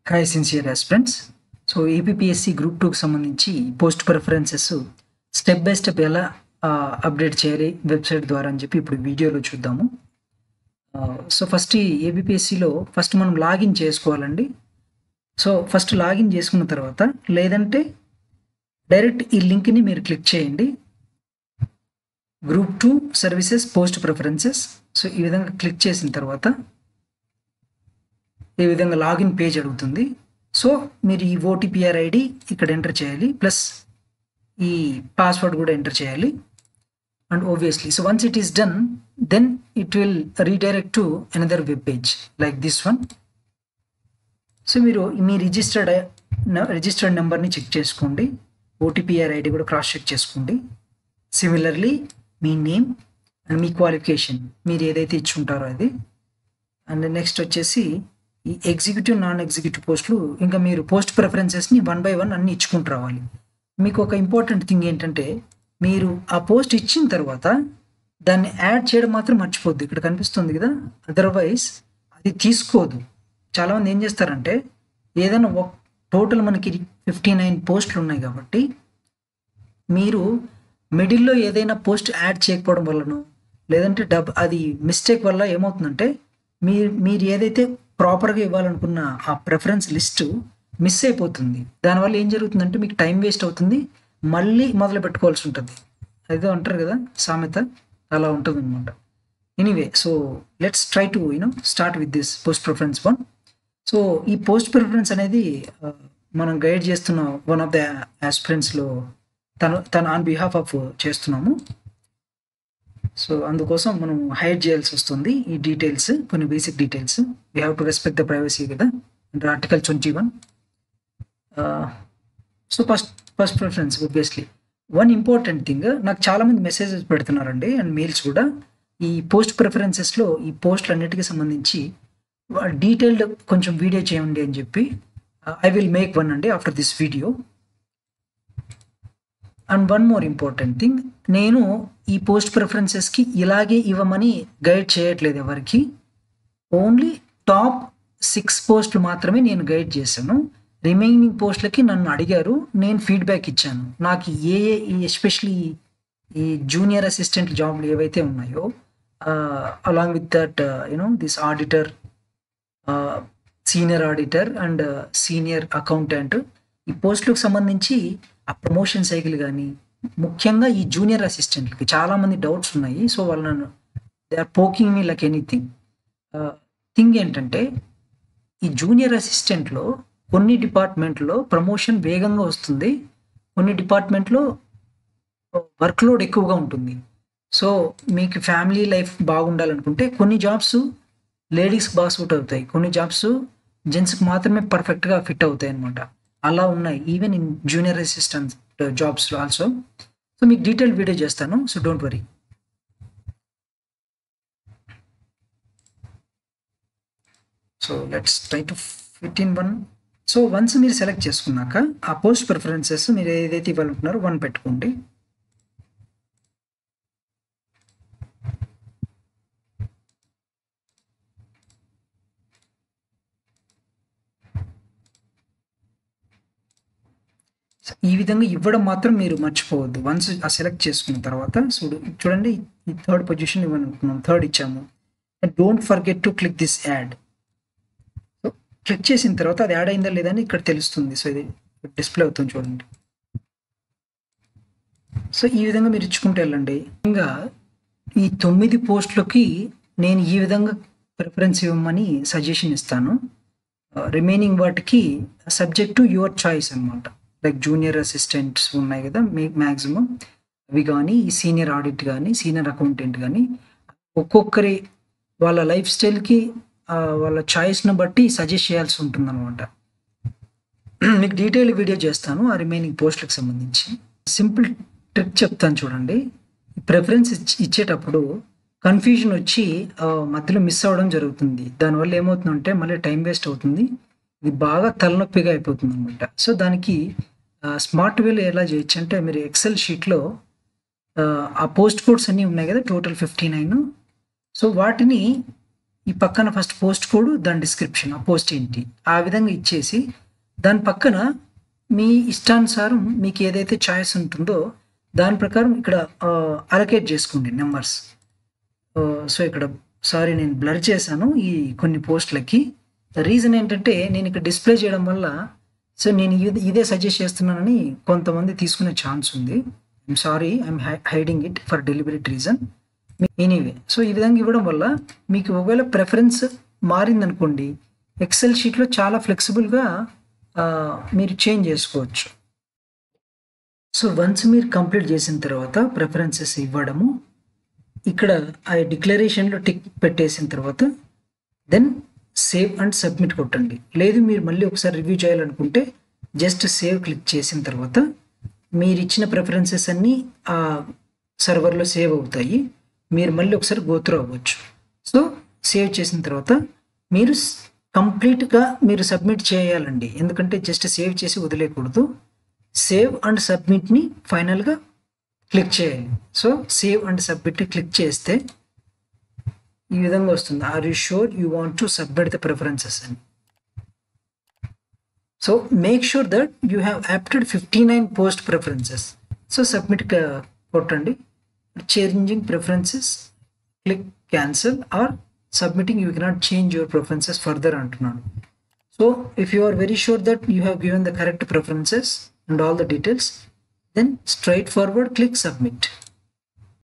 Hi sincere aspirants. So APSC group 2కి సంబంధించి post preferences step by step ఎలా update చేయాలి వెబ్సైట్ ద్వారా అని చెప్పి ఇప్పుడు వీడియోలో చూద్దాము. సో ఫస్ట్ ఈ ఏపీఎస్సిలో ఫస్ట్ మనం లాగిన్ చేసుకోవాలండి. సో ఫస్ట్ లాగిన్ చేసుకున్న తర్వాత లేదంటే డైరెక్ట్ ఈ లింక్ని మీరు క్లిక్ చేయండి. Group 2 services post preferences. So ఈ విధంగా క్లిక్ చేసిన తర్వాత ఈ విధంగా లాగిన్ పేజ్ అడుగుతుంది. సో మీరు ఈ ఓటీపీఆర్ ఐడి ఇక్కడ ఎంటర్ చేయాలి, ప్లస్ ఈ పాస్వర్డ్ కూడా ఎంటర్ చేయాలి. And obviously, so once it is done, then it will redirect to another web page like this one. So మీరు మీ రిజిస్టర్డ్ నెంబర్ని చెక్ చేసుకోండి, ఓటీపీఆర్ ఐడి కూడా క్రాస్ చెక్ చేసుకోండి. Similarly me name and me qualification మీరు ఏదైతే ఇచ్చుంటారో అది. And next వచ్చేసి ఈ ఎగ్జిక్యూటివ్ నాన్ ఎగ్జిక్యూటివ్ పోస్టులు, ఇంకా మీరు పోస్ట్ ప్రిఫరెన్సెస్ని 1 by 1 అన్ని ఇచ్చుకుంటూ రావాలి. మీకు ఒక ఇంపార్టెంట్ థింగ్ ఏంటంటే, మీరు ఆ పోస్ట్ ఇచ్చిన తర్వాత దాన్ని యాడ్ చేయడం మాత్రం మర్చిపోద్దు. ఇక్కడ కనిపిస్తుంది కదా, అదర్వైజ్ అది తీసుకోదు. చాలామంది ఏం చేస్తారంటే, ఏదైనా టోటల్ మనకి 59 పోస్టులు ఉన్నాయి కాబట్టి మీరు మిడిల్లో ఏదైనా పోస్ట్ యాడ్ చేయకపోవడం వల్లనో లేదంటే అది మిస్టేక్ వల్ల ఏమవుతుందంటే, మీరు ఏదైతే ప్రాపర్గా ఇవ్వాలనుకున్న ఆ ప్రిఫరెన్స్ లిస్టు మిస్ అయిపోతుంది. దానివల్ల ఏం జరుగుతుందంటే మీకు టైం వేస్ట్ అవుతుంది, మళ్ళీ మొదలు పెట్టుకోవాల్సి ఉంటుంది. అదేదో అంటారు కదా సామెత, అలా ఉంటుంది అనమాట. Anyway, so let's try to start with this post preference 1. So ఈ పోస్ట్ ప్రిఫరెన్స్ అనేది మనం గైడ్ చేస్తున్న వన్ ఆఫ్ ద ఆస్పిరెంట్స్లో తను ఆన్ బిహాఫ్ ఆఫ్ చేస్తున్నాము. సో అందుకోసం మనం హైడ్ చేయాల్సి వస్తుంది ఈ డీటెయిల్స్, కొన్ని basic details. We have to respect the privacy కదా, under article 21. So first preference obviously one important thing, నాకు చాలామంది మెసేజెస్ పెడుతున్నారండి అండ్ మెయిల్స్ కూడా. ఈ పోస్ట్ ప్రిఫరెన్సెస్లో ఈ పోస్టులు అన్నిటికీ సంబంధించి డీటెయిల్డ్ కొంచెం వీడియో చేయండి అని చెప్పి. ఐ విల్ మేక్ వన్ అండి after this video. And one more important thing, నేను ఈ పోస్ట్ ప్రిఫరెన్సెస్కి ఇలాగే ఇవ్వమని గైడ్ చేయట్లేదు ఎవరికి. ఓన్లీ టాప్ 6 పోస్టులు మాత్రమే నేను గైడ్ చేశాను. రిమైనింగ్ పోస్టులకి నన్ను అడిగారు, నేను ఫీడ్బ్యాక్ ఇచ్చాను. నాకు ఎస్పెషలీ ఈ జూనియర్ అసిస్టెంట్ జాబ్లు ఏవైతే ఉన్నాయో, along with that this auditor, senior auditor and senior accountant, ఈ పోస్టులకు సంబంధించి ఆ ప్రమోషన్ సైకిల్ కానీ, ముఖ్యంగా ఈ జూనియర్ అసిస్టెంట్లకి చాలామంది డౌట్స్ ఉన్నాయి. సో వాళ్ళు నన్ను they are poking me like anything. Thing ఏంటంటే, ఈ జూనియర్ అసిస్టెంట్లో కొన్ని డిపార్ట్మెంట్లో ప్రమోషన్ వేగంగా వస్తుంది, కొన్ని డిపార్ట్మెంట్లో వర్క్లోడ్ ఎక్కువగా ఉంటుంది. సో మీకు ఫ్యామిలీ లైఫ్ బాగుండాలనుకుంటే కొన్ని జాబ్స్ లేడీస్కి బాగా సూట్ అవుతాయి, కొన్ని జాబ్స్ జెంట్స్కి మాత్రమే పర్ఫెక్ట్గా ఫిట్ అవుతాయి అనమాట. అలా ఉన్నాయి ఈవెన్ ఇన్ జూనియర్ అసిస్టెంట్ జాబ్స్లో ఆల్సో. సో మీకు డీటెయిల్ వీడియో చేస్తాను, so don't worry. So let's try to fit in one. So once మీరు సెలెక్ట్ చేసుకున్నాక ఆ పోస్ట్ ప్రిఫరెన్సెస్ మీరు ఏదైతే ఇవ్వాలనుకున్నారో 1 పెట్టుకోండి. ఈ విధంగా ఇవ్వడం మాత్రం మీరు మర్చిపోవద్దు. వన్స్ ఆ సెలెక్ట్ చేసుకున్న తర్వాత చూడండి, ఈ 3rd పొజిషన్ ఇవ్వనుకున్నాం, 3rd ఇచ్చాము. Don't forget to click this add. So click చేసిన తర్వాత అది యాడ్ అయిందా లేదా అని ఇక్కడ తెలుస్తుంది. సో ఇది డిస్ప్లే అవుతుంది చూడండి. సో ఈ విధంగా మీరు ఇచ్చుకుంటూ వెళ్ళండి. ఇంకా ఈ 9 పోస్టులకి నేను ఈ విధంగా ప్రిఫరెన్స్ ఇవ్వమని సజెషన్ ఇస్తాను. రిమైనింగ్ వాటికి సబ్జెక్ట్ టు యువర్ చాయిస్ అనమాట. లైక్ జూనియర్ అసిస్టెంట్స్ ఉన్నాయి కదా, మ్యాక్సిమం అవి కానీ, సీనియర్ ఆడిట్ కానీ, సీనియర్ అకౌంటెంట్ కానీ, ఒక్కొక్కరి వాళ్ళ లైఫ్ స్టైల్కి వాళ్ళ చాయిస్ను బట్టి సజెస్ట్ చేయాల్సి ఉంటుంది అనమాట. మీకు డీటెయిల్ వీడియో చేస్తాను ఆ రిమైనింగ్ పోస్టులకు సంబంధించి. సింపుల్ ట్రిక్ చెప్తాను చూడండి. ప్రిఫరెన్స్ ఇచ్చేటప్పుడు కన్ఫ్యూజన్ వచ్చి మధ్యలో మిస్ అవ్వడం జరుగుతుంది. దానివల్ల ఏమవుతుందంటే మళ్ళీ టైం వేస్ట్ అవుతుంది, ఇది బాగా తలనొప్పిగా అయిపోతుంది అనమాట. సో దానికి స్మార్ట్ వేలో ఎలా చేయొచ్చు అంటే, మీరు ఎక్సెల్ షీట్లో ఆ పోస్ట్ కోడ్స్ అన్నీ ఉన్నాయి కదా, టోటల్ 59. సో వాటిని ఈ పక్కన ఫస్ట్ పోస్ట్ కోడ్, దాని డిస్క్రిప్షన్, ఆ పోస్ట్ ఏంటి, ఆ విధంగా ఇచ్చేసి దాని పక్కన మీ ఇష్టానుసారం మీకు ఏదైతే చాయిస్ ఉంటుందో దాని ప్రకారం ఇక్కడ అలొకేట్ చేసుకోండి నెంబర్స్. సో ఇక్కడ సారీ నేను బ్లర్ చేశాను ఈ కొన్ని పోస్ట్లకి. రీజన్ ఏంటంటే నేను ఇక్కడ డిస్ప్లే చేయడం వల్ల, సో నేను ఇదే సజెస్ట్ చేస్తున్నానని కొంతమంది తీసుకునే ఛాన్స్ ఉంది. I'm sorry, I'm hiding it for deliberate reason. Anyway, so ఈ విధంగా ఇవ్వడం వల్ల మీకు ఒకవేళ ప్రెఫరెన్స్ మారిందనుకోండి, ఎక్సెల్ షీట్లో చాలా ఫ్లెక్సిబుల్గా మీరు చేంజ్ చేసుకోవచ్చు. సో వన్స్ మీరు కంప్లీట్ చేసిన తర్వాత ప్రిఫరెన్సెస్ ఇవ్వడము, ఇక్కడ ఆ డిక్లరేషన్లో టిక్ పెట్టేసిన తర్వాత దెన్ సేవ్ అండ్ సబ్మిట్ కొట్టండి. లేదు మీరు మళ్ళీ ఒకసారి రివ్యూ చేయాలనుకుంటే జస్ట్ సేవ్ క్లిక్ చేసిన తర్వాత మీరు ఇచ్చిన ప్రిఫరెన్సెస్ అన్నీ ఆ సర్వర్లో సేవ్ అవుతాయి. మీరు మళ్ళీ ఒకసారి గోత్రూ అవ్వచ్చు. సో సేవ్ చేసిన తర్వాత మీరు కంప్లీట్గా మీరు సబ్మిట్ చేయాలండి, ఎందుకంటే జస్ట్ సేవ్ చేసి వదిలేయకూడదు. సేవ్ అండ్ సబ్మిట్ని ఫైనల్గా క్లిక్ చేయాలి. సో సేవ్ అండ్ సబ్మిట్ని క్లిక్ చేస్తే ఈ విధంగా వస్తుంది, are you sure you want to submit the preferences అని. So make sure that you have opted 59 post preferences. So submit కొట్టండి. Changing preferences, click cancel or submitting you cannot change your preferences further అంటున్నాను. So if you are very sure that you have given the correct preferences and all the details, then straightforward click submit.